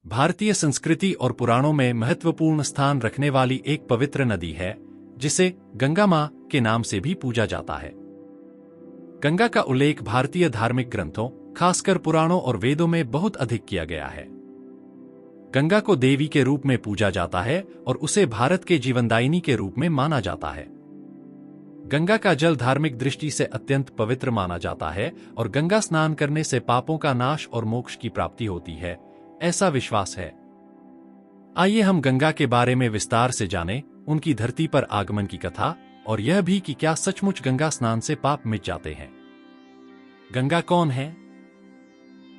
भारतीय संस्कृति और पुराणों में महत्वपूर्ण स्थान रखने वाली एक पवित्र नदी है जिसे गंगा मां के नाम से भी पूजा जाता है। गंगा का उल्लेख भारतीय धार्मिक ग्रंथों, खासकर पुराणों और वेदों में बहुत अधिक किया गया है। गंगा को देवी के रूप में पूजा जाता है और उसे भारत के जीवनदायिनी के रूप में माना जाता है। गंगा का जल धार्मिक दृष्टि से अत्यंत पवित्र माना जाता है और गंगा स्नान करने से पापों का नाश और मोक्ष की प्राप्ति होती है, ऐसा विश्वास है। आइए हम गंगा के बारे में विस्तार से जानें, उनकी धरती पर आगमन की कथा और यह भी कि क्या सचमुच गंगा स्नान से पाप मिट जाते हैं। गंगा कौन है?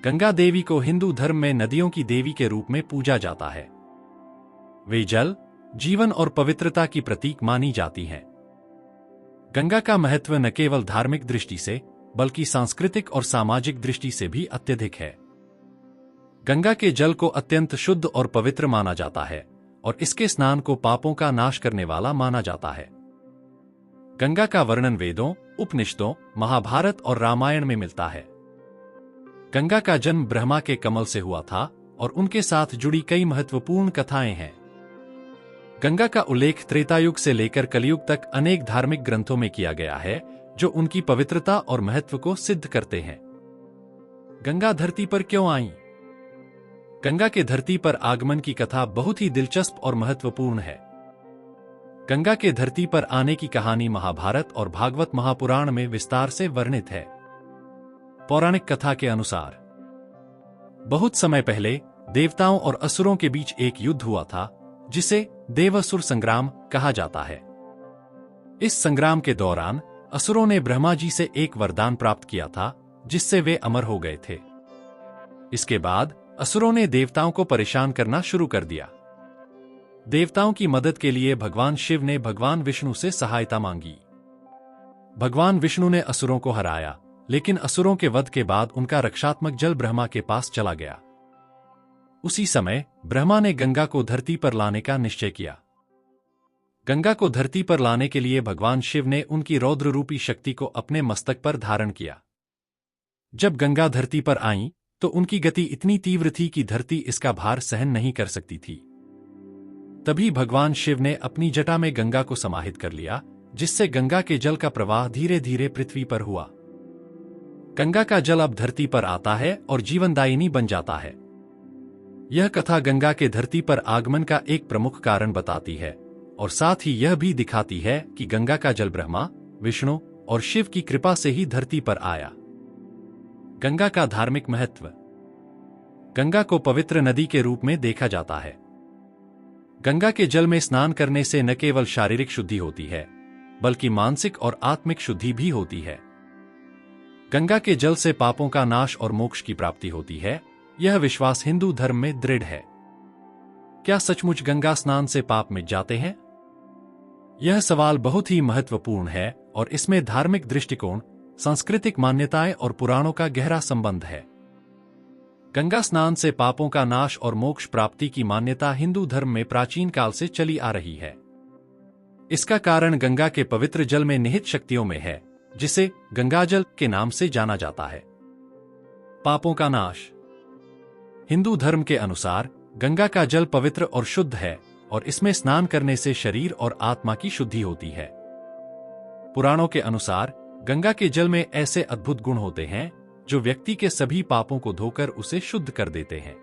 गंगा देवी को हिंदू धर्म में नदियों की देवी के रूप में पूजा जाता है। वे जल, जीवन और पवित्रता की प्रतीक मानी जाती हैं। गंगा का महत्व न केवल धार्मिक दृष्टि से बल्कि सांस्कृतिक और सामाजिक दृष्टि से भी अत्यधिक है। गंगा के जल को अत्यंत शुद्ध और पवित्र माना जाता है और इसके स्नान को पापों का नाश करने वाला माना जाता है। गंगा का वर्णन वेदों, उपनिषदों, महाभारत और रामायण में मिलता है। गंगा का जन्म ब्रह्मा के कमल से हुआ था और उनके साथ जुड़ी कई महत्वपूर्ण कथाएं हैं। गंगा का उल्लेख त्रेतायुग से लेकर कलयुग तक अनेक धार्मिक ग्रंथों में किया गया है जो उनकी पवित्रता और महत्व को सिद्ध करते हैं। गंगा धरती पर क्यों आई? गंगा के धरती पर आगमन की कथा बहुत ही दिलचस्प और महत्वपूर्ण है। गंगा के धरती पर आने की कहानी महाभारत और भागवत महापुराण में विस्तार से वर्णित है। पौराणिक कथा के अनुसार बहुत समय पहले देवताओं और असुरों के बीच एक युद्ध हुआ था जिसे देवासुर संग्राम कहा जाता है। इस संग्राम के दौरान असुरों ने ब्रह्मा जी से एक वरदान प्राप्त किया था जिससे वे अमर हो गए थे। इसके बाद असुरों ने देवताओं को परेशान करना शुरू कर दिया। देवताओं की मदद के लिए भगवान शिव ने भगवान विष्णु से सहायता मांगी। भगवान विष्णु ने असुरों को हराया, लेकिन असुरों के वध के बाद उनका रक्षात्मक जल ब्रह्मा के पास चला गया। उसी समय ब्रह्मा ने गंगा को धरती पर लाने का निश्चय किया। गंगा को धरती पर लाने के लिए भगवान शिव ने उनकी रौद्र रूपी शक्ति को अपने मस्तक पर धारण किया। जब गंगा धरती पर आईं, तो उनकी गति इतनी तीव्र थी कि धरती इसका भार सहन नहीं कर सकती थी। तभी भगवान शिव ने अपनी जटा में गंगा को समाहित कर लिया, जिससे गंगा के जल का प्रवाह धीरे धीरे पृथ्वी पर हुआ। गंगा का जल अब धरती पर आता है और जीवनदायिनी बन जाता है। यह कथा गंगा के धरती पर आगमन का एक प्रमुख कारण बताती है और साथ ही यह भी दिखाती है कि गंगा का जल ब्रह्मा, विष्णु और शिव की कृपा से ही धरती पर आया। गंगा का धार्मिक महत्व। गंगा को पवित्र नदी के रूप में देखा जाता है। गंगा के जल में स्नान करने से न केवल शारीरिक शुद्धि होती है बल्कि मानसिक और आत्मिक शुद्धि भी होती है। गंगा के जल से पापों का नाश और मोक्ष की प्राप्ति होती है। यह विश्वास हिंदू धर्म में दृढ़ है। क्या सचमुच गंगा स्नान से पाप मिट जाते हैं? यह सवाल बहुत ही महत्वपूर्ण है और इसमें धार्मिक दृष्टिकोण, सांस्कृतिक मान्यताएं और पुराणों का गहरा संबंध है। गंगा स्नान से पापों का नाश और मोक्ष प्राप्ति की मान्यता हिंदू धर्म में प्राचीन काल से चली आ रही है। इसका कारण गंगा के पवित्र जल में निहित शक्तियों में है, जिसे गंगाजल के नाम से जाना जाता है। पापों का नाश। हिंदू धर्म के अनुसार गंगा का जल पवित्र और शुद्ध है और इसमें स्नान करने से शरीर और आत्मा की शुद्धि होती है। पुराणों के अनुसार गंगा के जल में ऐसे अद्भुत गुण होते हैं जो व्यक्ति के सभी पापों को धोकर उसे शुद्ध कर देते हैं।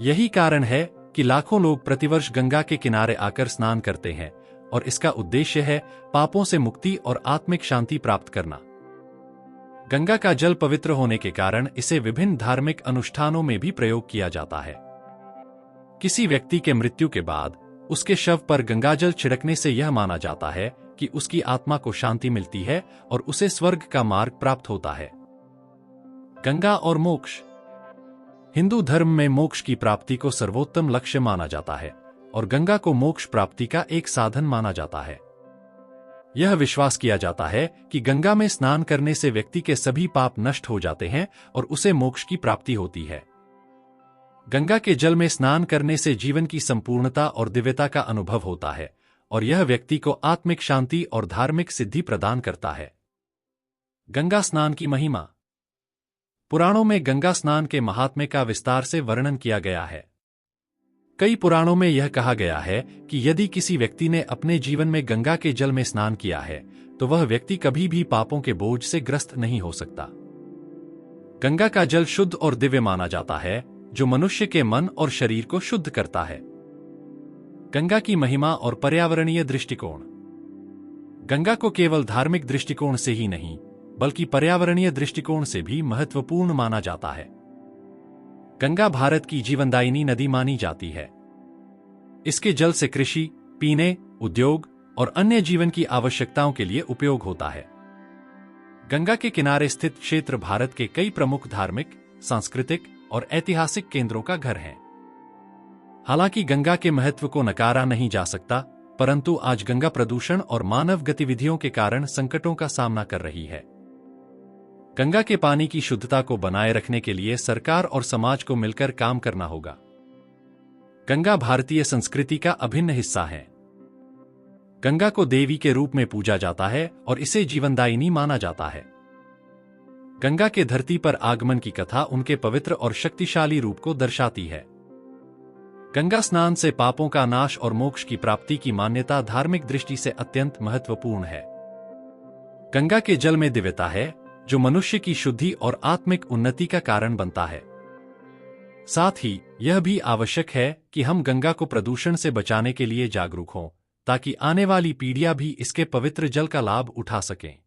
यही कारण है कि लाखों लोग प्रतिवर्ष गंगा के किनारे आकर स्नान करते हैं और इसका उद्देश्य है पापों से मुक्ति और आत्मिक शांति प्राप्त करना। गंगा का जल पवित्र होने के कारण इसे विभिन्न धार्मिक अनुष्ठानों में भी प्रयोग किया जाता है। किसी व्यक्ति के मृत्यु के बाद उसके शव पर गंगाजल छिड़कने से यह माना जाता है कि उसकी आत्मा को शांति मिलती है और उसे स्वर्ग का मार्ग प्राप्त होता है। गंगा और मोक्ष। हिंदू धर्म में मोक्ष की प्राप्ति को सर्वोत्तम लक्ष्य माना जाता है और गंगा को मोक्ष प्राप्ति का एक साधन माना जाता है। यह विश्वास किया जाता है कि गंगा में स्नान करने से व्यक्ति के सभी पाप नष्ट हो जाते हैं और उसे मोक्ष की प्राप्ति होती है। गंगा के जल में स्नान करने से जीवन की संपूर्णता और दिव्यता का अनुभव होता है और यह व्यक्ति को आत्मिक शांति और धार्मिक सिद्धि प्रदान करता है। गंगा स्नान की महिमा। पुराणों में गंगा स्नान के महात्म्य का विस्तार से वर्णन किया गया है। कई पुराणों में यह कहा गया है कि यदि किसी व्यक्ति ने अपने जीवन में गंगा के जल में स्नान किया है तो वह व्यक्ति कभी भी पापों के बोझ से ग्रस्त नहीं हो सकता। गंगा का जल शुद्ध और दिव्य माना जाता है, जो मनुष्य के मन और शरीर को शुद्ध करता है। गंगा की महिमा और पर्यावरणीय दृष्टिकोण। गंगा को केवल धार्मिक दृष्टिकोण से ही नहीं बल्कि पर्यावरणीय दृष्टिकोण से भी महत्वपूर्ण माना जाता है। गंगा भारत की जीवनदायिनी नदी मानी जाती है। इसके जल से कृषि, पीने, उद्योग और अन्य जीवन की आवश्यकताओं के लिए उपयोग होता है। गंगा के किनारे स्थित क्षेत्र भारत के कई प्रमुख धार्मिक, सांस्कृतिक और ऐतिहासिक केंद्रों का घर है। हालांकि गंगा के महत्व को नकारा नहीं जा सकता, परंतु आज गंगा प्रदूषण और मानव गतिविधियों के कारण संकटों का सामना कर रही है। गंगा के पानी की शुद्धता को बनाए रखने के लिए सरकार और समाज को मिलकर काम करना होगा। गंगा भारतीय संस्कृति का अभिन्न हिस्सा है। गंगा को देवी के रूप में पूजा जाता है और इसे जीवनदायिनी माना जाता है। गंगा के धरती पर आगमन की कथा उनके पवित्र और शक्तिशाली रूप को दर्शाती है। गंगा स्नान से पापों का नाश और मोक्ष की प्राप्ति की मान्यता धार्मिक दृष्टि से अत्यंत महत्वपूर्ण है। गंगा के जल में दिव्यता है, जो मनुष्य की शुद्धि और आत्मिक उन्नति का कारण बनता है। साथ ही यह भी आवश्यक है कि हम गंगा को प्रदूषण से बचाने के लिए जागरूक हों, ताकि आने वाली पीढ़ियां भी इसके पवित्र जल का लाभ उठा सकें।